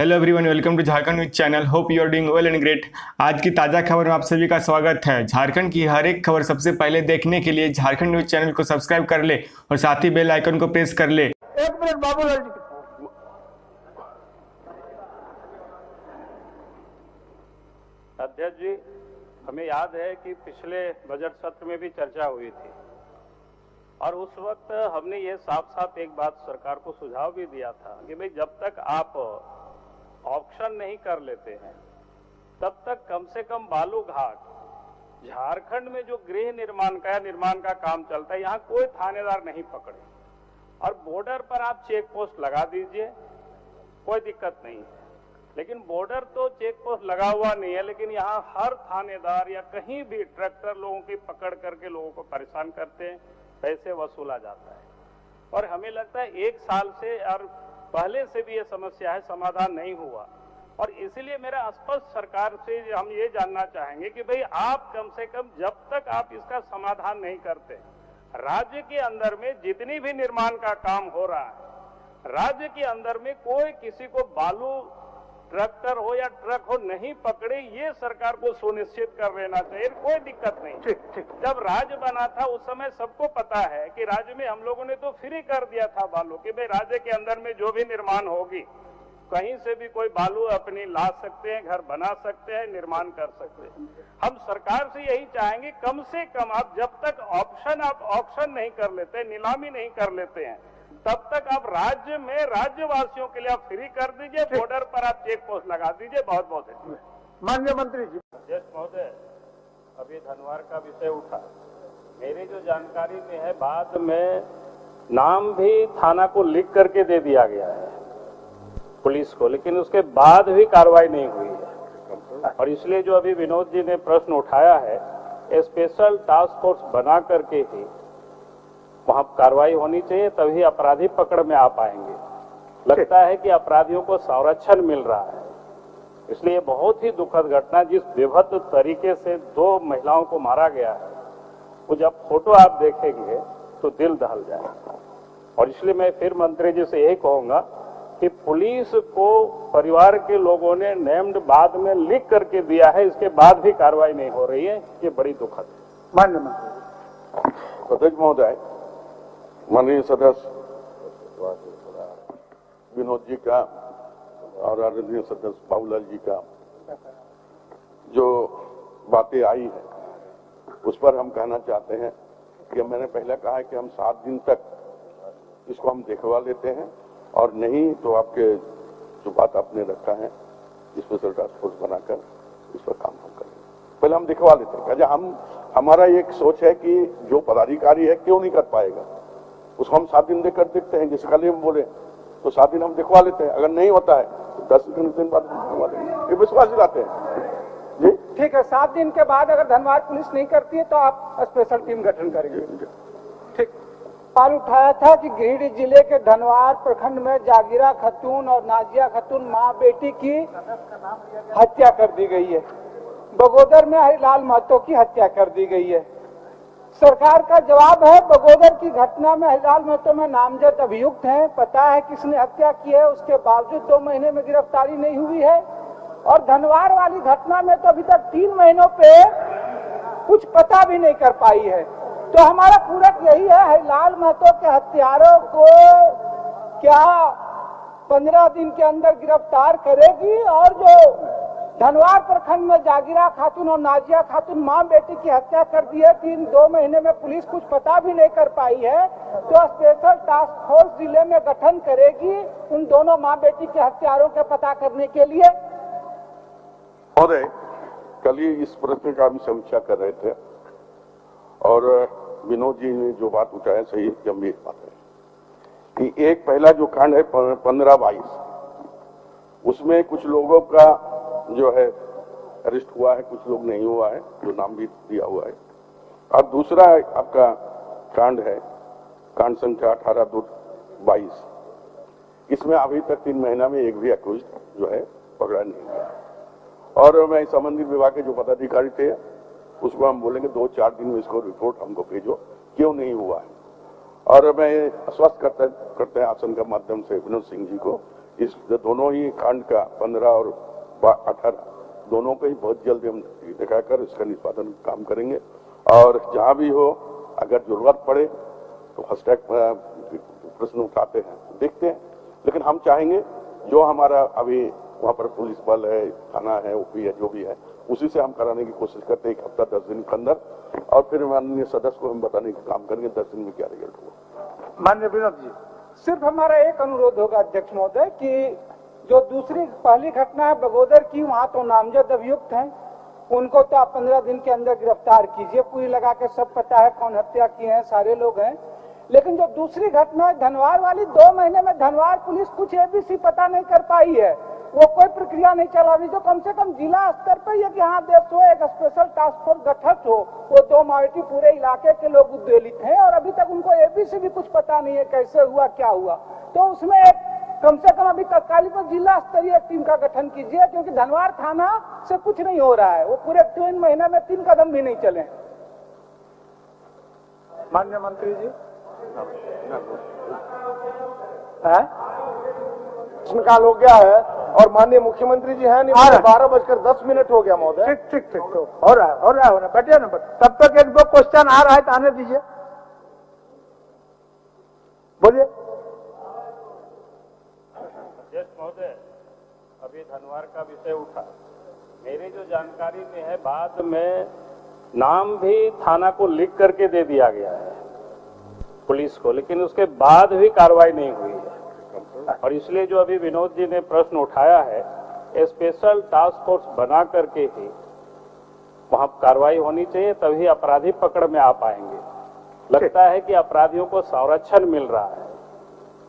Hello everyone, welcome to Jharkhand news channel. Hope you are doing well and great. आज की ताज़ा खबर में आप सभी का स्वागत है। झारखंड की हर एक खबर सबसे पहले देखने के लिए झारखंड न्यूज चैनल को सब्सक्राइब कर ले और साथ ही बेल आइकन को प्रेस कर ले। एक मिनट बाबूलाल जी। अध्यक्ष जी, हमें याद है कि पिछले बजट सत्र में भी चर्चा हुई थी और उस वक्त हमने ये साफ साफ एक बात सरकार को सुझाव भी दिया था कि भाई जब तक आप ऑप्शन नहीं कर लेते हैं तब तक कम से कम बालू घाट झारखंड में जो गृह निर्माण का काम चलता है यहाँ कोई थानेदार नहीं पकड़े और बॉर्डर पर आप चेक पोस्ट लगा दीजिए, कोई दिक्कत नहीं है। लेकिन बॉर्डर तो चेक पोस्ट लगा हुआ नहीं है, लेकिन यहाँ हर थानेदार या कहीं भी ट्रैक्टर लोगों की पकड़ करके लोगों को परेशान करते हैं, पैसे वसूला जाता है। और हमें लगता है एक साल से और पहले से भी ये समस्या है, समाधान नहीं हुआ। और इसीलिए मेरा स्पष्ट सरकार से हम ये जानना चाहेंगे कि भाई आप कम से कम जब तक आप इसका समाधान नहीं करते, राज्य के अंदर में जितनी भी निर्माण का काम हो रहा है, राज्य के अंदर में कोई किसी को बालू ट्रैक्टर हो या ट्रक हो नहीं पकड़े, ये सरकार को सुनिश्चित कर लेना चाहिए। कोई दिक्कत नहीं। ठीक। जब राज्य बना था उस समय सबको पता है कि राज्य में हम लोगों ने तो फ्री कर दिया था बालू कि भाई राज्य के अंदर में जो भी निर्माण होगी कहीं से भी कोई बालू अपनी ला सकते हैं, घर बना सकते हैं, निर्माण कर सकते हैं। हम सरकार से यही चाहेंगे कम से कम आप जब तक ऑप्शन नहीं कर लेते, नीलामी नहीं कर लेते हैं, तब तक आप राज्य में राज्यवासियों के लिए आप फ्री कर दीजिए, बॉर्डर पर आप चेक पोस्ट लगा दीजिए। बहुत बहुत धन्यवाद। माननीय मंत्री जी। अध्यक्ष महोदय, अभी धनवार का विषय उठा, मेरी जो जानकारी में है बाद में नाम भी थाना को लिख करके दे दिया गया है पुलिस को, लेकिन उसके बाद भी कार्रवाई नहीं हुई है। और इसलिए जो अभी विनोद जी ने प्रश्न उठाया है, स्पेशल टास्क फोर्स बना करके ही वहां कार्रवाई होनी चाहिए, तभी अपराधी पकड़ में आ पाएंगे। लगता है कि अपराधियों को संरक्षण मिल रहा है, इसलिए बहुत ही दुखद घटना, जिस विभत्स तरीके से 2 महिलाओं को मारा गया है, वो जब फोटो आप देखेंगे तो दिल दहल जाएगा। और इसलिए मैं फिर मंत्री जी से यही कहूंगा कि पुलिस को परिवार के लोगों ने नेम्ड बाद में लिख करके दिया है, इसके बाद भी कार्रवाई नहीं हो रही है, ये बड़ी दुखद है। माननीय मंत्री। अध्यक्ष महोदय, माननीय सदस्य विनोद जी का और आदरणीय सदस्य बाबूलाल जी का जो बातें आई है उस पर हम कहना चाहते हैं कि मैंने पहले कहा है कि हम 7 दिन तक इसको हम देखवा लेते हैं और नहीं तो आपके जो बात आपने रखा है स्पेशल टास्क फोर्स बनाकर इस पर काम हम करेंगे। पहले हम दिखवा लेते हैं। क्या हमारा एक सोच है कि जो पदाधिकारी है क्यों नहीं कर पाएगा, उसको हम 7 दिन देकर देखते हैं। जैसे कल हम बोले तो 7 दिन हम दिखवा लेते हैं, अगर नहीं होता है तो 10 दिन बाद दिखवा देंगे। ये विश्वास दिलाते हैं जी। ठीक है, 7 दिन के बाद अगर धनबाद पुलिस नहीं करती है तो आप स्पेशल टीम गठन करेंगे। ठीक। सवाल उठाया था कि गिरिडीह जिले के धनवार प्रखंड में जागीरा खातून और नाजिया खातून मां बेटी की हत्या कर दी गई है। बगोदर में हरिलाल महतो की हत्या कर दी गई है। सरकार का जवाब है बगोदर की घटना में हरिलाल महतो में नामजद अभियुक्त हैं, पता है किसने हत्या की है, उसके बावजूद 2 महीने में गिरफ्तारी नहीं हुई है। और धनवार वाली घटना में तो अभी तक 3 महीनों पे कुछ पता भी नहीं कर पाई है। तो हमारा पूरक यही है, हरिलाल महतो के हत्यारों को क्या 15 दिन के अंदर गिरफ्तार करेगी, और जो धनवार प्रखंड में जागीरा खातून और नाजिया खातून मां बेटी की हत्या कर दी है, 2 महीने में पुलिस कुछ पता भी नहीं कर पाई है, तो स्पेशल टास्क फोर्स जिले में गठन करेगी उन दोनों मां बेटी के हत्यारों के पता करने के लिए। महोदय, कल ही इस प्रश्न का हम समीक्षा कर रहे थे और विनोद जी ने जो बात उठाया सही गंभीर बात है कि एक पहला जो कांड है 15-22 उसमें कुछ लोगों का जो है अरेस्ट हुआ है, कुछ लोग नहीं हुआ है, जो नाम भी दिया हुआ है। और दूसरा आपका कांड है कांड संख्या 18/22, इसमें अभी तक 3 महीना में एक भी अक्यूज जो है पकड़ा नहीं गया। और मैं संबंधित विभाग के जो पदाधिकारी थे उसको हम बोलेंगे 2-4 दिन में इसको रिपोर्ट हमको भेजो क्यों नहीं हुआ है। और मैं आश्वस्त करते हैं आसन के माध्यम से विनोद सिंह जी को इस दोनों ही कांड का 15 और 18 दोनों को ही बहुत जल्द हम दिखाकर इसका निष्पादन काम करेंगे। और जहां भी हो अगर जरूरत पड़े तो हैशटैग प्रश्न उठाते हैं, देखते हैं। लेकिन हम चाहेंगे जो हमारा अभी वहां पर पुलिस बल है, थाना है, ओपी है, जो भी है, उसी से हम कराने की कोशिश करते हैं 1 हफ्ता 10 दिन के अंदर। और फिर माननीय सदस्य को हम बताने का काम करेंगे 10 दिन में क्या रिजल्ट हुआ। माननीय विनोद जी, सिर्फ हमारा एक अनुरोध होगा अध्यक्ष महोदय कि जो पहली घटना है बगोदर की, वहां तो नामजद अभियुक्त हैं, उनको तो आप 15 दिन के अंदर गिरफ्तार कीजिए। पूरी लगा के सब पता है कौन हत्या किए हैं, सारे लोग हैं। लेकिन जो दूसरी घटना है धनवार वाली, 2 महीने में धनवार पुलिस कुछ एबीसी पता नहीं कर पाई है, वो कोई प्रक्रिया नहीं चला रही। जो कम से कम जिला स्तर पर ये कि हाँ देश हो एक स्पेशल टास्क फोर्स गठित हो, वो 2 माइटी पूरे इलाके के लोग उद्वेलित हैं और अभी तक उनको एबीसी भी कुछ पता नहीं है कैसे हुआ क्या हुआ। तो उसमें एक कम से कम अभी तत्कालीन पर जिला स्तरीय टीम का गठन कीजिए, क्योंकि धनवार थाना से कुछ नहीं हो रहा है। वो पूरे 3 महीने में 3 कदम भी नहीं चले। माननीय मंत्री जी प्रश्नकाल हो गया है और माननीय मुख्यमंत्री जी हैं नहीं, 12:10 हो गया महोदय। ठीक तो हो रहा है बैठिए ना। तब तक 1-2 क्वेश्चन आ रहा है तो आने दीजिए, बोलिए। अध्यक्ष महोदय, अभी धनवार का विषय उठा, मेरी जो जानकारी में है बाद में नाम भी थाना को लिख करके दे दिया गया है पुलिस को, लेकिन उसके बाद भी कार्रवाई नहीं हुई है। और इसलिए जो अभी विनोद जी ने प्रश्न उठाया है, स्पेशल टास्क फोर्स बना करके ही वहां कार्रवाई होनी चाहिए, तभी अपराधी पकड़ में आ पाएंगे। लगता है कि अपराधियों को संरक्षण मिल रहा है।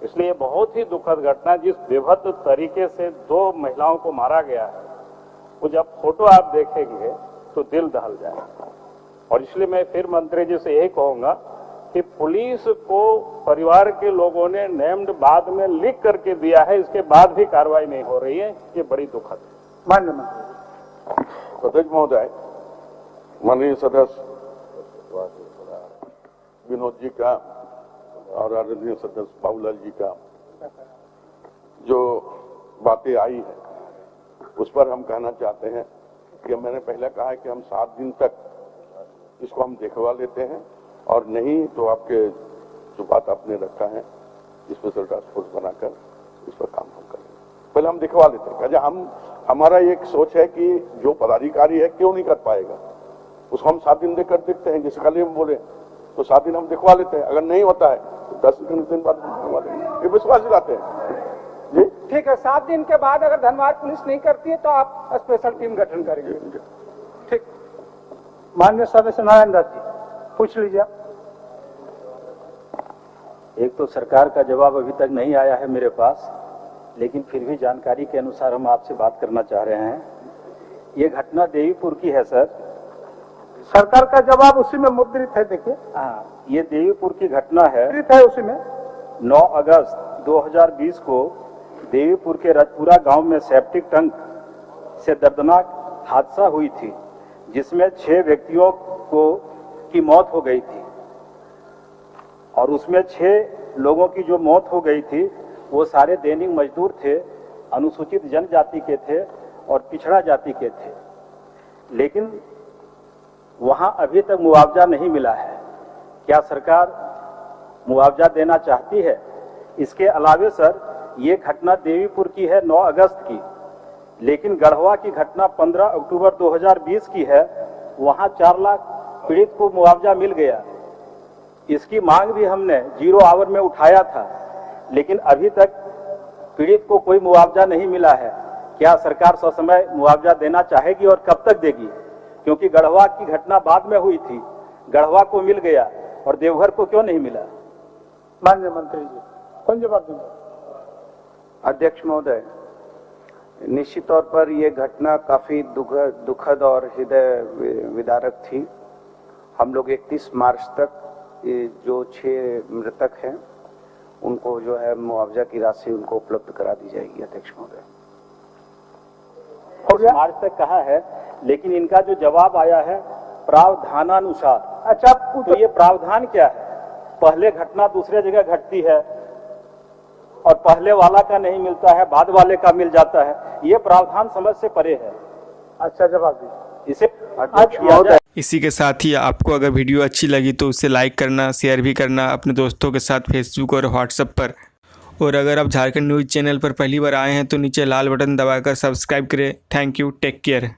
इसलिए बहुत ही दुखद घटना, जिस बेभत्स तरीके से 2 महिलाओं को मारा गया है, वो जब फोटो आप देखेंगे तो दिल दहल जाएगा। और इसलिए मैं फिर मंत्री जी से यही कहूंगा कि पुलिस को परिवार के लोगों ने नेम्ड बाद में लिख करके दिया है, इसके बाद भी कार्रवाई नहीं हो रही है, ये बड़ी दुखद है। माननीय मंत्री। अध्यक्ष महोदय, माननीय सदस्य विनोद जी का और आदरणीय सदस्य बाबूलाल जी का जो बातें आई है उस पर हम कहना चाहते हैं कि मैंने पहले कहा है कि हम 7 दिन तक इसको हम देखवा लेते हैं, और नहीं तो आपके जो बात आपने रखा है स्पेशल टास्क फोर्स बनाकर इस पर काम हम करेंगे। पहले हम दिखवा लेते हैं। हमारा एक सोच है कि जो पदाधिकारी है क्यों नहीं कर पाएगा, उसको हम 7 दिन देकर देखते हैं। जैसे कल हम बोले तो 7 दिन हम दिखवा लेते हैं, अगर नहीं होता है तो 10 दिन बाद दिखवा देंगे, ये विश्वास दिलाते हैं जी। ठीक है, 7 दिन के बाद अगर धनबाद पुलिस नहीं करती है तो आप स्पेशल टीम गठन करेंगे। ठीक। माननीय सदस्य नारायण दास जी, पूछ लीजिए। एक तो सरकार का जवाब अभी तक नहीं आया है मेरे पास, लेकिन फिर भी जानकारी के अनुसार हम आपसे बात करना चाह रहे हैं। ये घटना देवीपुर की है सर। सरकार का जवाब उसी में मुद्रित है, देखिए। हाँ, ये देवीपुर की घटना है। मुद्रित है उसी में। 9 अगस्त 2020 को देवीपुर के रजपुरा गांव में सेप्टिक टैंक से दर्दनाक हादसा हुई थी, जिसमें 6 व्यक्तियों की मौत हो गई थी। और उसमें 6 लोगों की जो मौत हो गई थी वो सारे दैनिक मजदूर थे, अनुसूचित जनजाति के थे और पिछड़ा जाति के थे। लेकिन वहां अभी तक मुआवजा नहीं मिला है। क्या सरकार मुआवजा देना चाहती है? इसके अलावे सर, ये घटना देवीपुर की है 9 अगस्त की, लेकिन गढ़वा की घटना 15 अक्टूबर 2020 की है। वहां 4 लाख पीड़ित को मुआवजा मिल गया। इसकी मांग भी हमने 0 आवर में उठाया था, लेकिन अभी तक पीड़ित को कोई मुआवजा नहीं मिला है। क्या सरकार ससमय मुआवजा देना चाहेगी और कब तक देगी? क्योंकि गढ़वा की घटना बाद में हुई थी, गढ़वा को मिल गया और देवघर को क्यों नहीं मिला? माननीय मंत्री जी, कौन जवाब देंगे? अध्यक्ष महोदय, निश्चित तौर पर यह घटना काफी दुखद और हृदय विदारक थी। हम लोग 31 मार्च तक जो 6 मृतक हैं उनको जो है मुआवजा की राशि उनको उपलब्ध करा दी जाएगी। अध्यक्ष महोदय, मार्च तक कहा है, लेकिन इनका जो जवाब आया है प्रावधानानुसार। अच्छा, तो ये प्रावधान क्या है? पहले घटना दूसरे जगह घटती है और पहले वाला का नहीं मिलता है, बाद वाले का मिल जाता है। ये प्रावधान समझ से परे है। अच्छा जवाब दीजिए। इसे अध्यक्ष महोदय, इसी के साथ ही आपको अगर वीडियो अच्छी लगी तो उसे लाइक करना, शेयर भी करना अपने दोस्तों के साथ फेसबुक और व्हाट्सएप पर। और अगर आप झारखंड न्यूज़ चैनल पर पहली बार आए हैं तो नीचे लाल बटन दबाकर सब्सक्राइब करें। Thank you, take care.